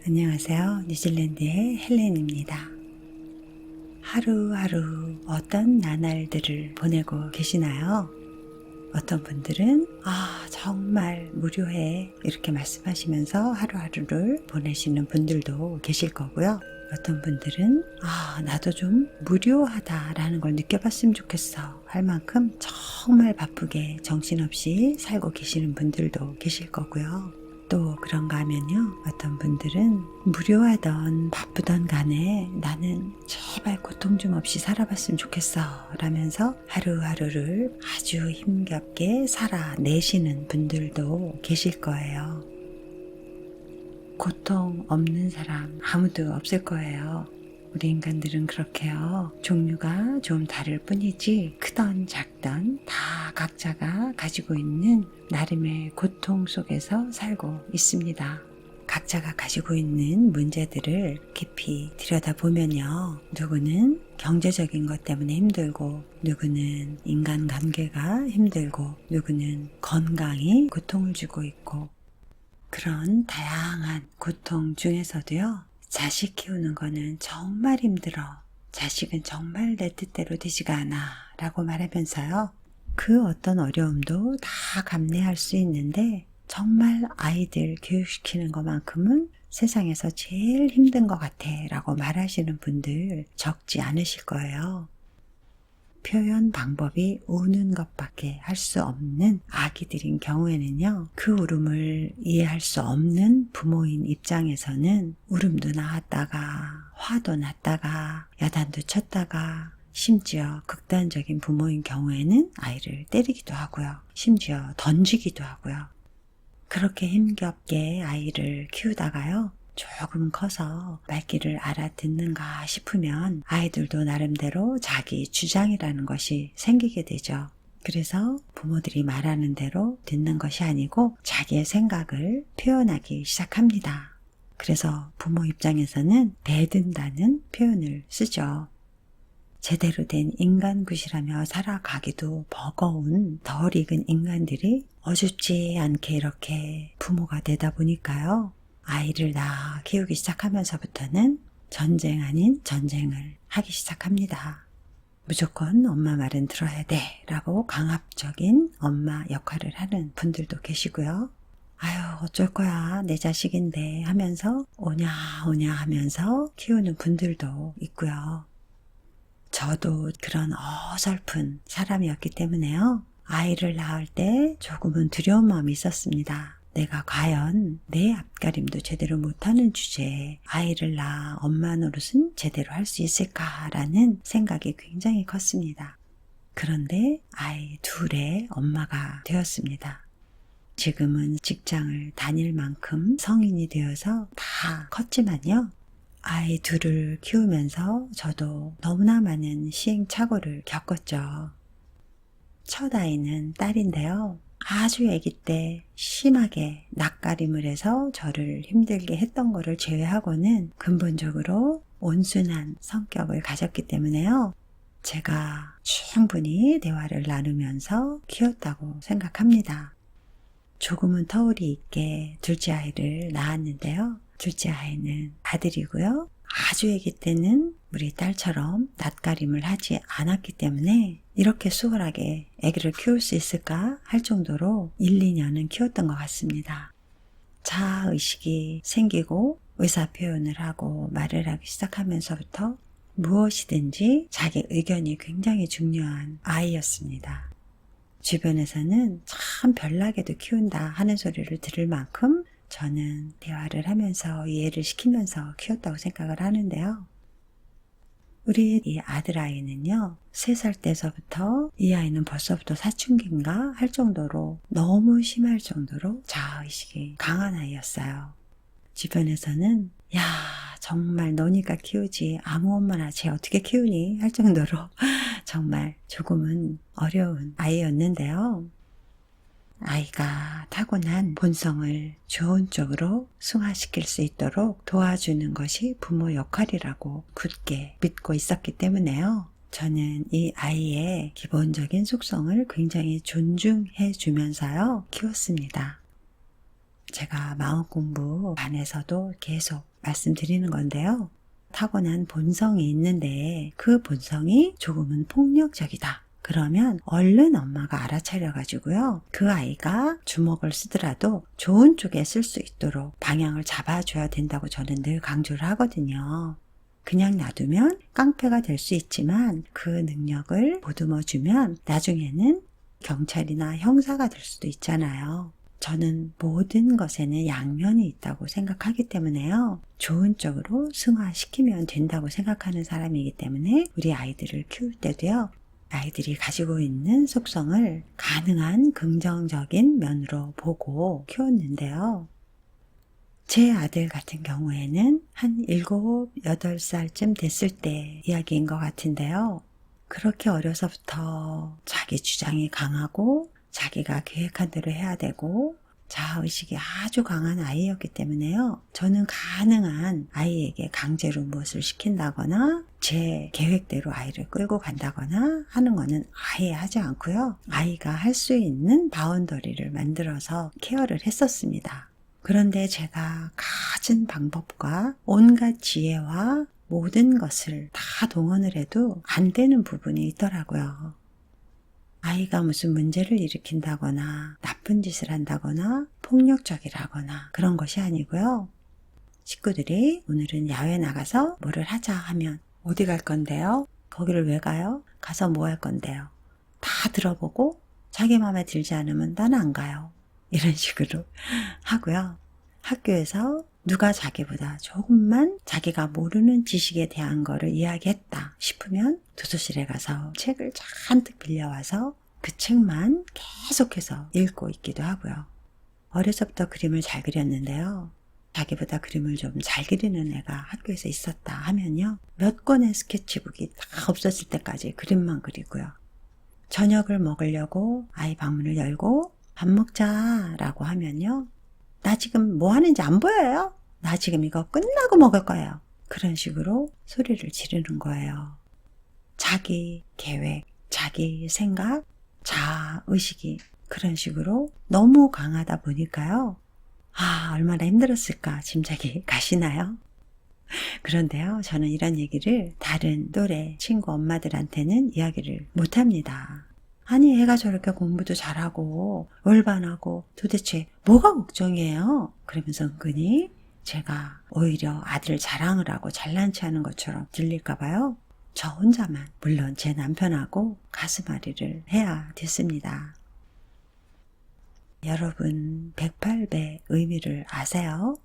안녕하세요. 뉴질랜드의 헬렌입니다. 하루하루 어떤 나날들을 보내고 계시나요? 어떤 분들은 정말 무료해 이렇게 말씀하시면서 하루하루를 보내시는 분들도 계실 거고요. 어떤 분들은 나도 좀 무료하다라는 걸 느껴봤으면 좋겠어 할 만큼 정말 바쁘게 정신없이 살고 계시는 분들도 계실 거고요. 또 그런가 하면요, 어떤 분들은 무료하던 바쁘던 간에 나는 제발 고통 좀 없이 살아봤으면 좋겠어 라면서 하루하루를 아주 힘겹게 살아내시는 분들도 계실 거예요. 고통 없는 사람 아무도 없을 거예요. 우리 인간들은 그렇게요. 종류가 좀 다를 뿐이지 크던 작던 다 각자가 가지고 있는 나름의 고통 속에서 살고 있습니다. 각자가 가지고 있는 문제들을 깊이 들여다보면요. 누구는 경제적인 것 때문에 힘들고, 누구는 인간관계가 힘들고, 누구는 건강이 고통을 주고 있고, 그런 다양한 고통 중에서도요. 자식 키우는 거는 정말 힘들어. 자식은 정말 내 뜻대로 되지가 않아 라고 말하면서요. 그 어떤 어려움도 다 감내할 수 있는데 정말 아이들 교육시키는 것만큼은 세상에서 제일 힘든 것 같아 라고 말하시는 분들 적지 않으실 거예요. 표현 방법이 우는 것밖에 할 수 없는 아기들인 경우에는요, 그 울음을 이해할 수 없는 부모인 입장에서는 울음도 나왔다가 화도 났다가 야단도 쳤다가 심지어 극단적인 부모인 경우에는 아이를 때리기도 하고요. 심지어 던지기도 하고요. 그렇게 힘겹게 아이를 키우다가요, 조금 커서 말귀를 알아듣는가 싶으면 아이들도 나름대로 자기 주장이라는 것이 생기게 되죠. 그래서 부모들이 말하는 대로 듣는 것이 아니고 자기의 생각을 표현하기 시작합니다. 그래서 부모 입장에서는 대든다는 표현을 쓰죠. 제대로 된 인간굿이라며 살아가기도 버거운 덜 익은 인간들이 어줍지 않게 이렇게 부모가 되다 보니까요. 아이를 낳아 키우기 시작하면서부터는 전쟁 아닌 전쟁을 하기 시작합니다. 무조건 엄마 말은 들어야 돼 라고 강압적인 엄마 역할을 하는 분들도 계시고요. 어쩔 거야 내 자식인데 하면서 오냐 하면서 키우는 분들도 있고요. 저도 그런 어설픈 사람이었기 때문에요. 아이를 낳을 때 조금은 두려운 마음이 있었습니다. 내가 과연 내 앞가림도 제대로 못하는 주제에 아이를 낳아 엄마 노릇은 제대로 할 수 있을까라는 생각이 굉장히 컸습니다. 그런데 아이 둘의 엄마가 되었습니다. 지금은 직장을 다닐 만큼 성인이 되어서 다 컸지만요. 아이 둘을 키우면서 저도 너무나 많은 시행착오를 겪었죠. 첫 아이는 딸인데요. 아주 아기 때 심하게 낯가림을 해서 저를 힘들게 했던 거를 제외하고는 근본적으로 온순한 성격을 가졌기 때문에요. 제가 충분히 대화를 나누면서 키웠다고 생각합니다. 조금은 터울이 있게 둘째 아이를 낳았는데요. 둘째 아이는 아들이고요. 아주 아기 때는 우리 딸처럼 낯가림을 하지 않았기 때문에 이렇게 수월하게 아기를 키울 수 있을까 할 정도로 1, 2년은 키웠던 것 같습니다. 자아의식이 생기고 의사표현을 하고 말을 하기 시작하면서부터 무엇이든지 자기 의견이 굉장히 중요한 아이였습니다. 주변에서는 참 별나게도 키운다 하는 소리를 들을 만큼 저는 대화를 하면서 이해를 시키면서 키웠다고 생각을 하는데요. 우리 이 아들아이는요, 3살 때서부터 이 아이는 벌써부터 사춘기인가 할 정도로 너무 심할 정도로 자아의식이 강한 아이였어요. 주변에서는 야 정말 너니까 키우지 아무 엄마나 쟤 어떻게 키우니 할 정도로 정말 조금은 어려운 아이였는데요. 아이가 타고난 본성을 좋은 쪽으로 승화시킬 수 있도록 도와주는 것이 부모 역할이라고 굳게 믿고 있었기 때문에요. 저는 이 아이의 기본적인 속성을 굉장히 존중해 주면서요 키웠습니다. 제가 마음공부 반에서도 계속 말씀드리는 건데요. 타고난 본성이 있는데 그 본성이 조금은 폭력적이다. 그러면 얼른 엄마가 알아차려가지고요. 그 아이가 주먹을 쓰더라도 좋은 쪽에 쓸 수 있도록 방향을 잡아줘야 된다고 저는 늘 강조를 하거든요. 그냥 놔두면 깡패가 될 수 있지만 그 능력을 보듬어주면 나중에는 경찰이나 형사가 될 수도 있잖아요. 저는 모든 것에는 양면이 있다고 생각하기 때문에요. 좋은 쪽으로 승화시키면 된다고 생각하는 사람이기 때문에 우리 아이들을 키울 때도요. 아이들이 가지고 있는 속성을 가능한 긍정적인 면으로 보고 키웠는데요. 제 아들 같은 경우에는 한 7, 8살쯤 됐을 때 이야기인 것 같은데요. 그렇게 어려서부터 자기 주장이 강하고 자기가 계획한 대로 해야 되고 자아의식이 아주 강한 아이였기 때문에요. 저는 가능한 아이에게 강제로 무엇을 시킨다거나 제 계획대로 아이를 끌고 간다거나 하는 거는 아예 하지 않고요. 아이가 할 수 있는 바운더리를 만들어서 케어를 했었습니다. 그런데 제가 가진 방법과 온갖 지혜와 모든 것을 다 동원을 해도 안 되는 부분이 있더라고요. 아이가 무슨 문제를 일으킨다거나 나쁜 짓을 한다거나 폭력적이라거나 그런 것이 아니고요. 식구들이 오늘은 야외 나가서 뭐를 하자 하면 어디 갈 건데요? 거기를 왜 가요? 가서 뭐 할 건데요? 다 들어보고 자기 마음에 들지 않으면 나는 안 가요. 이런 식으로 하고요. 학교에서 누가 자기보다 조금만 자기가 모르는 지식에 대한 거를 이야기했다 싶으면 도서실에 가서 책을 잔뜩 빌려와서 그 책만 계속해서 읽고 있기도 하고요. 어려서부터 그림을 잘 그렸는데요. 자기보다 그림을 좀 잘 그리는 애가 학교에서 있었다 하면요. 몇 권의 스케치북이 다 없어질 때까지 그림만 그리고요. 저녁을 먹으려고 아이 방문을 열고 밥 먹자라고 하면요. 나 지금 뭐 하는지 안 보여요? 나 지금 이거 끝나고 먹을 거예요. 그런 식으로 소리를 지르는 거예요. 자기 계획, 자기 생각, 자아의식이 그런 식으로 너무 강하다 보니까요. 얼마나 힘들었을까 짐작이 가시나요? 그런데요, 저는 이런 얘기를 다른 또래 친구 엄마들한테는 이야기를 못합니다. 아니 애가 저렇게 공부도 잘하고 올반하고 도대체 뭐가 걱정이에요? 그러면서 은근히 제가 오히려 아들 자랑을 하고 잘난 체 하는 것처럼 들릴까 봐요. 저 혼자만 물론 제 남편하고 가슴앓이를 해야 됐습니다. 여러분 108배 의미를 아세요?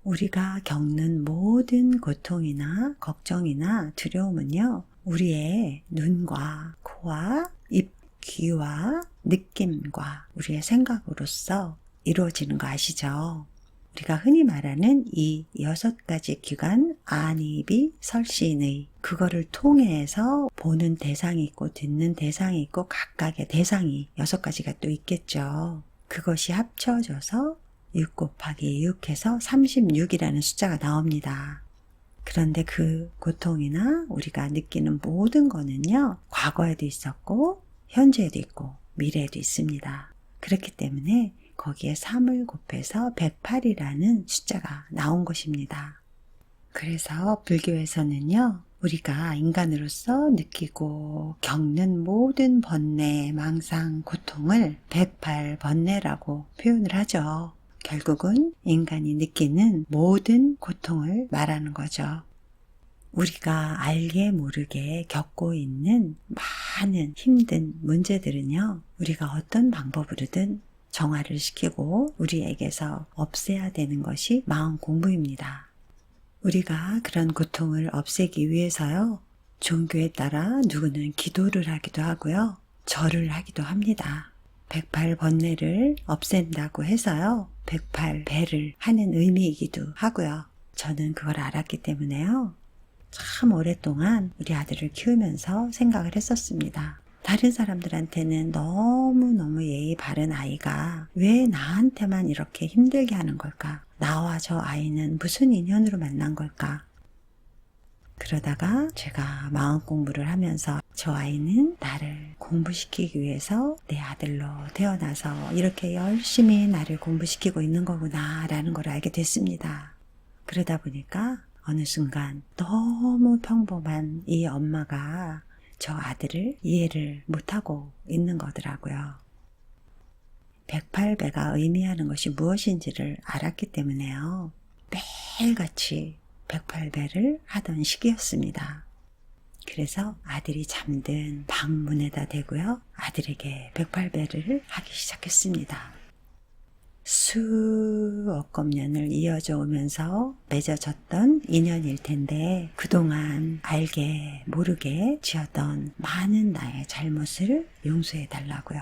우리가 겪는 모든 고통이나 걱정이나 두려움은요. 우리의 눈과 코와 입, 귀와 느낌과 우리의 생각으로서 이루어지는 거 아시죠? 우리가 흔히 말하는 이 6가지 기관 안입이 설신의 그거를 통해서 보는 대상이 있고 듣는 대상이 있고 각각의 대상이 6가지가 또 있겠죠. 그것이 합쳐져서 6 곱하기 6해서 36이라는 숫자가 나옵니다. 그런데 그 고통이나 우리가 느끼는 모든 거는요. 과거에도 있었고 현재에도 있고 미래에도 있습니다. 그렇기 때문에 거기에 3을 곱해서 108이라는 숫자가 나온 것입니다. 그래서 불교에서는요. 우리가 인간으로서 느끼고 겪는 모든 번뇌, 망상, 고통을 108번뇌라고 표현을 하죠. 결국은 인간이 느끼는 모든 고통을 말하는 거죠. 우리가 알게 모르게 겪고 있는 많은 힘든 문제들은요. 우리가 어떤 방법으로든 정화를 시키고 우리에게서 없애야 되는 것이 마음 공부입니다. 우리가 그런 고통을 없애기 위해서요. 종교에 따라 누구는 기도를 하기도 하고요. 절을 하기도 합니다. 108번뇌를 없앤다고 해서요. 108배를 하는 의미이기도 하고요. 저는 그걸 알았기 때문에요. 참 오랫동안 우리 아들을 키우면서 생각을 했었습니다. 다른 사람들한테는 너무너무 예의 바른 아이가 왜 나한테만 이렇게 힘들게 하는 걸까? 나와 저 아이는 무슨 인연으로 만난 걸까? 그러다가 제가 마음 공부를 하면서 저 아이는 나를 공부시키기 위해서 내 아들로 태어나서 이렇게 열심히 나를 공부시키고 있는 거구나 라는 걸 알게 됐습니다. 그러다 보니까 어느 순간 너무 평범한 이 엄마가 저 아들을 이해를 못하고 있는 거더라고요. 108배가 의미하는 것이 무엇인지를 알았기 때문에요. 매일같이 108배를 하던 시기였습니다. 그래서 아들이 잠든 방문에다 대고요. 아들에게 108배를 하기 시작했습니다. 수억 년을 이어져 오면서 맺어졌던 인연일 텐데 그동안 알게 모르게 지었던 많은 나의 잘못을 용서해 달라고요.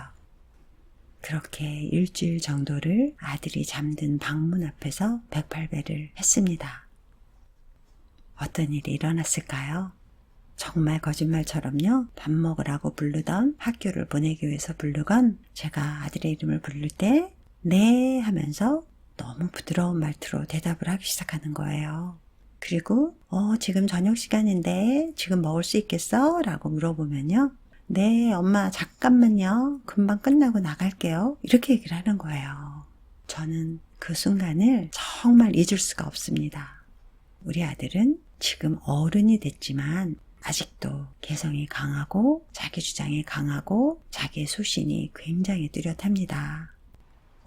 그렇게 일주일 정도를 아들이 잠든 방문 앞에서 108배를 했습니다. 어떤 일이 일어났을까요? 정말 거짓말처럼요. 밥 먹으라고 부르던, 학교를 보내기 위해서 부르건 제가 아들의 이름을 부를 때 네 하면서 너무 부드러운 말투로 대답을 하기 시작하는 거예요. 그리고 지금 저녁 시간인데 지금 먹을 수 있겠어? 라고 물어보면요. 네, 엄마 잠깐만요. 금방 끝나고 나갈게요. 이렇게 얘기를 하는 거예요. 저는 그 순간을 정말 잊을 수가 없습니다. 우리 아들은 지금 어른이 됐지만 아직도 개성이 강하고 자기 주장이 강하고 자기의 소신이 굉장히 뚜렷합니다.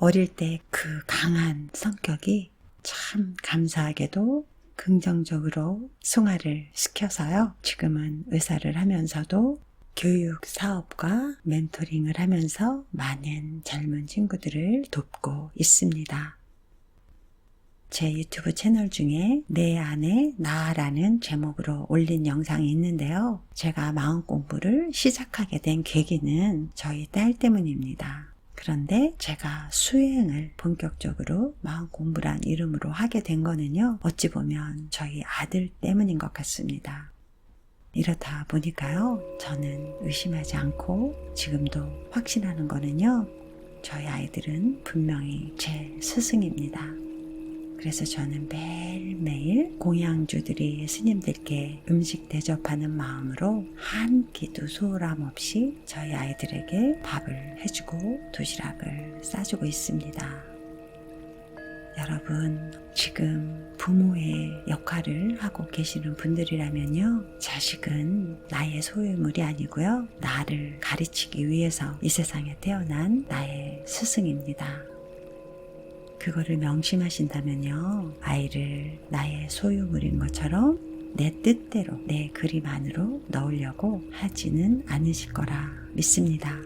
어릴 때 그 강한 성격이 참 감사하게도 긍정적으로 승화를 시켜서요. 지금은 의사를 하면서도 교육 사업과 멘토링을 하면서 많은 젊은 친구들을 돕고 있습니다. 제 유튜브 채널 중에 내 안에 나라는 제목으로 올린 영상이 있는데요. 제가 마음 공부를 시작하게 된 계기는 저희 딸 때문입니다. 그런데 제가 수행을 본격적으로 마음 공부란 이름으로 하게 된 거는요. 어찌 보면 저희 아들 때문인 것 같습니다. 이렇다 보니까요. 저는 의심하지 않고 지금도 확신하는 거는요. 저희 아이들은 분명히 제 스승입니다. 그래서 저는 매일매일 공양주들이 스님들께 음식 대접하는 마음으로 한 끼도 소홀함 없이 저희 아이들에게 밥을 해주고 도시락을 싸주고 있습니다. 여러분, 지금 부모의 역할을 하고 계시는 분들이라면요. 자식은 나의 소유물이 아니고요. 나를 가르치기 위해서 이 세상에 태어난 나의 스승입니다. 그거를 명심하신다면요. 아이를 나의 소유물인 것처럼 내 뜻대로 내 그림 안으로 넣으려고 하지는 않으실 거라 믿습니다.